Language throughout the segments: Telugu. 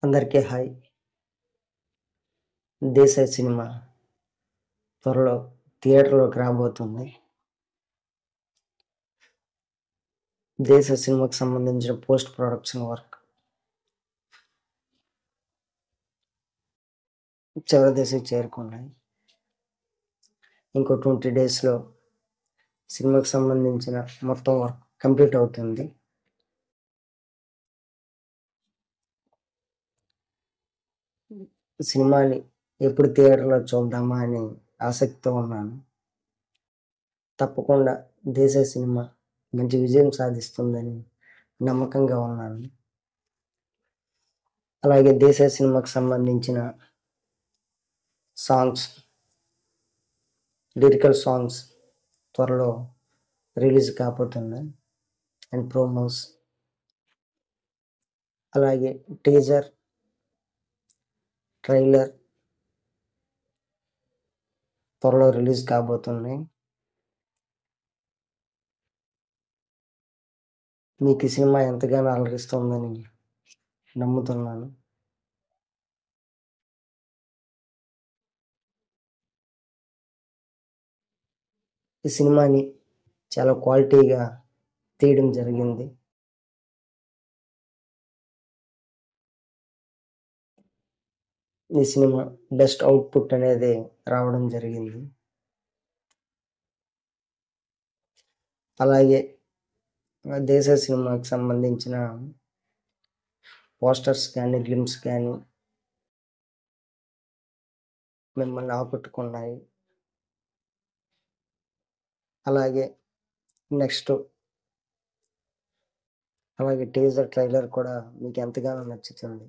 అందరికీ హాయ్. 'దేశాయ్' సినిమా త్వరలో థియేటర్‌లోకి రాబోతుంది. 'దేశాయ్' సినిమాకి సంబంధించిన పోస్ట్ ప్రొడక్షన్ వర్క్ చివరి దశకు చేరుకున్నాయి. ఇంకో 20 డేస్‌లో సినిమాకి సంబంధించిన మొత్తం వర్క్ కంప్లీట్ అవుతుంది. సినిమాని ఎప్పుడు థియేటర్‌లో చూద్దామా అని ఆసక్తితో ఉన్నాను. తప్పకుండా 'దేశాయ్' సినిమా మంచి విజయం సాధిస్తుందని నమ్మకంగా ఉన్నాను. అలాగే 'దేశాయ్' సినిమాకి సంబంధించిన సాంగ్స్, లిరికల్ సాంగ్స్ త్వరలో రిలీజ్ కాబోతున్నాయి. అండ్ ప్రోమోస్, అలాగే టీజర్, ట్రైలర్ త్వరలో రిలీజ్ కాబోతున్నాయి. మీకు ఈ సినిమా ఎంతగానో అలరిస్తుందని నమ్ముతున్నాను. ఈ సినిమాని చాలా క్వాలిటీగా తీయడం జరిగింది. ఈ సినిమా బెస్ట్ అవుట్పుట్ అనేది రావడం జరిగింది. అలాగే 'దేశాయ్' సినిమాకి సంబంధించిన పోస్టర్స్ కానీ, గ్లిమ్స్ కానీ మిమ్మల్ని ఆకట్టుకున్నాయి. అలాగే టీజర్, ట్రైలర్ కూడా మీకు ఎంతగానో నచ్చుతుంది.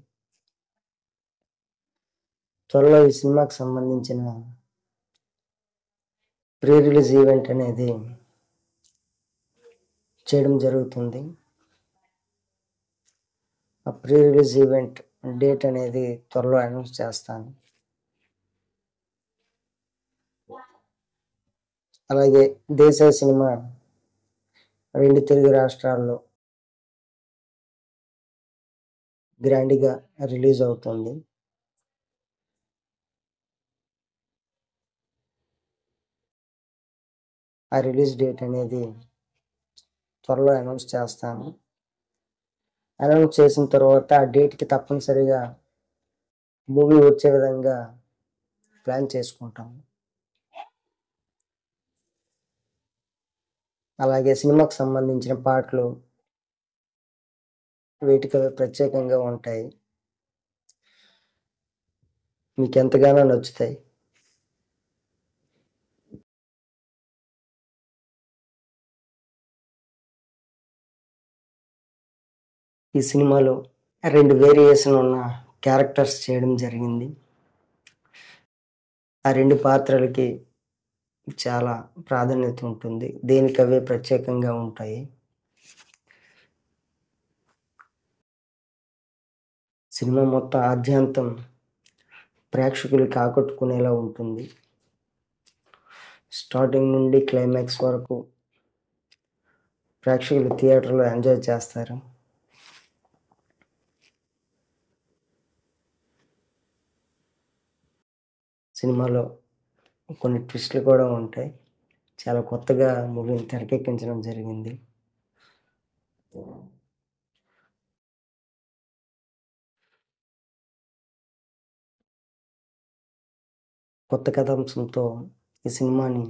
త్వరలో ఈ సినిమాకి సంబంధించిన ప్రీ రిలీజ్ ఈవెంట్ అనేది చేయడం జరుగుతుంది. ఆ ప్రీ రిలీజ్ ఈవెంట్ డేట్ అనేది త్వరలో అనౌన్స్ చేస్తాను. అలాగే 'దేశాయ్' సినిమా 2 తెలుగు రాష్ట్రాల్లో గ్రాండ్‌గా రిలీజ్ అవుతుంది. ఆ రిలీజ్ డేట్ అనేది త్వరలో అనౌన్స్ చేస్తాను. అనౌన్స్ చేసిన తర్వాత ఆ డేట్‌కి తప్పనిసరిగా మూవీ వచ్చే విధంగా ప్లాన్ చేసుకుంటాము. అలాగే సినిమాకి సంబంధించిన పాటలు వీటికవే ప్రత్యేకంగా ఉంటాయి. మీకు ఎంతగానో నచ్చుతాయి. ఈ సినిమాలో 2 వేరియేషన్ ఉన్న క్యారెక్టర్స్ చేయడం జరిగింది. ఆ 2 పాత్రలకి చాలా ప్రాధాన్యత ఉంటుంది. దేనికవే ప్రత్యేకంగా ఉంటాయి. సినిమా మొత్తం ఆద్యంతం ప్రేక్షకులకి ఆకట్టుకునేలా ఉంటుంది. స్టార్టింగ్ నుండి క్లైమాక్స్ వరకు ప్రేక్షకులు థియేటర్‌లో ఎంజాయ్ చేస్తారు. సినిమాలో కొన్ని ట్విస్టులు కూడా ఉంటాయి. చాలా కొత్తగా మూవీని తెరకెక్కించడం జరిగింది. కొత్త కథాంశంతో ఈ సినిమాని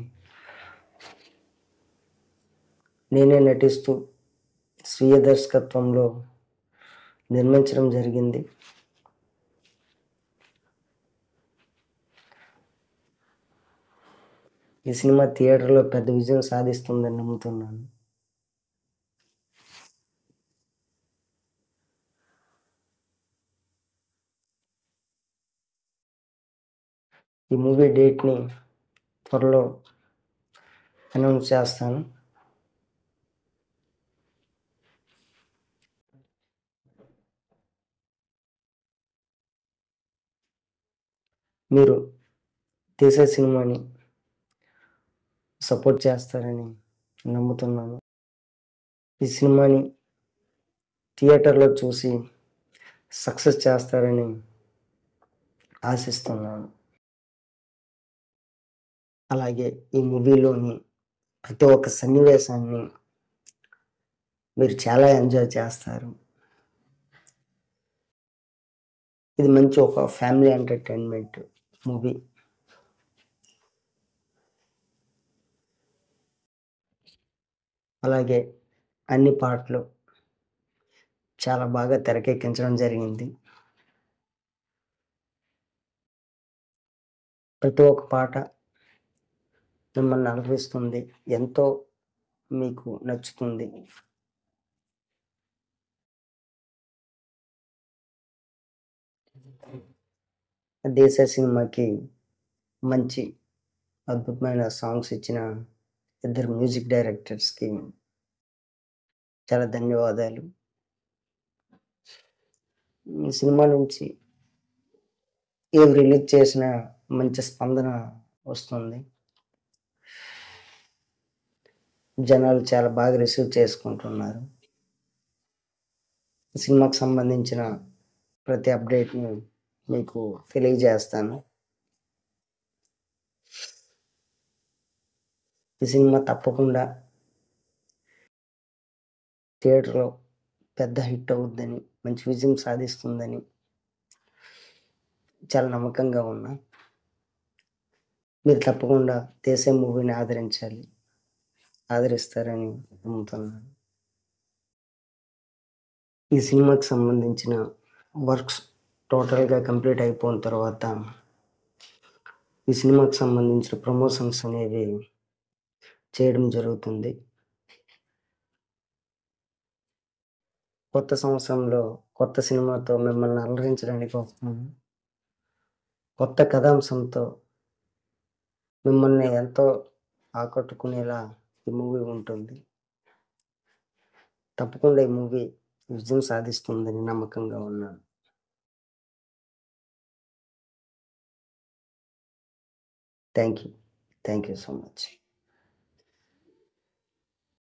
నేనే నటిస్తూ స్వీయ దర్శకత్వంలో నిర్మించడం జరిగింది. ఈ సినిమా థియేటర్‌లో పెద్ద విజయం సాధిస్తుందని నమ్ముతున్నాను. ఈ మూవీ డేట్‌ని త్వరలో అనౌన్స్ చేస్తాను. మీరు 'దేశాయ్' సినిమాని సపోర్ట్ చేస్తారని నమ్ముతున్నాను. ఈ సినిమాని థియేటర్‌లో చూసి సక్సెస్ చేస్తారని ఆశిస్తున్నాను. అలాగే ఈ మూవీలోని ప్రతి ఒక్క సన్నివేశాన్ని మీరు చాలా ఎంజాయ్ చేస్తారు. ఇది మంచి ఒక ఫ్యామిలీ ఎంటర్‌టైన్‌మెంట్ మూవీ. అలాగే అన్ని పాటలు చాలా బాగా తెరకెక్కించడం జరిగింది. ప్రతి ఒక్క పాట మిమ్మల్ని అలరిస్తుంది. ఎంతో మీకు నచ్చుతుంది. 'దేశ' సినిమాకి మంచి అద్భుతమైన సాంగ్స్ ఇచ్చిన ఇద్దరు మ్యూజిక్ డైరెక్టర్స్‌కి చాలా ధన్యవాదాలు. ఈ సినిమా నుంచి ఏది రిలీజ్ చేసినా మంచి స్పందన వస్తుంది. జనాలు చాలా బాగా రిసీవ్ చేసుకుంటున్నారు. ఈ సినిమాకి సంబంధించిన ప్రతి అప్డేట్‌ని మీకు తెలియజేస్తాను. ఈ సినిమా తప్పకుండా థియేటర్‌లో పెద్ద హిట్ అవుద్దని, మంచి విజయం సాధిస్తుందని చాలా నమ్మకంగా ఉన్నా. మీరు తప్పకుండా 'దేశం' మూవీని ఆదరిస్తారని నమ్ముతున్నాను. ఈ సినిమాకి సంబంధించిన వర్క్స్ టోటల్‌గా కంప్లీట్ అయిపోయిన తర్వాత ఈ సినిమాకి సంబంధించిన ప్రమోషన్స్ అనేవి చేయడం జరుగుతుంది. కొత్త సంవత్సరంలో కొత్త సినిమాతో మిమ్మల్ని అలరించడానికి వస్తున్నాను. కొత్త కథాంశంతో మిమ్మల్ని ఎంతో ఆకట్టుకునేలా ఈ మూవీ ఉంటుంది. తప్పకుండా ఈ మూవీ విజయం సాధిస్తుందని నమ్మకంగా ఉన్నాను. Thank you. Thank you so much.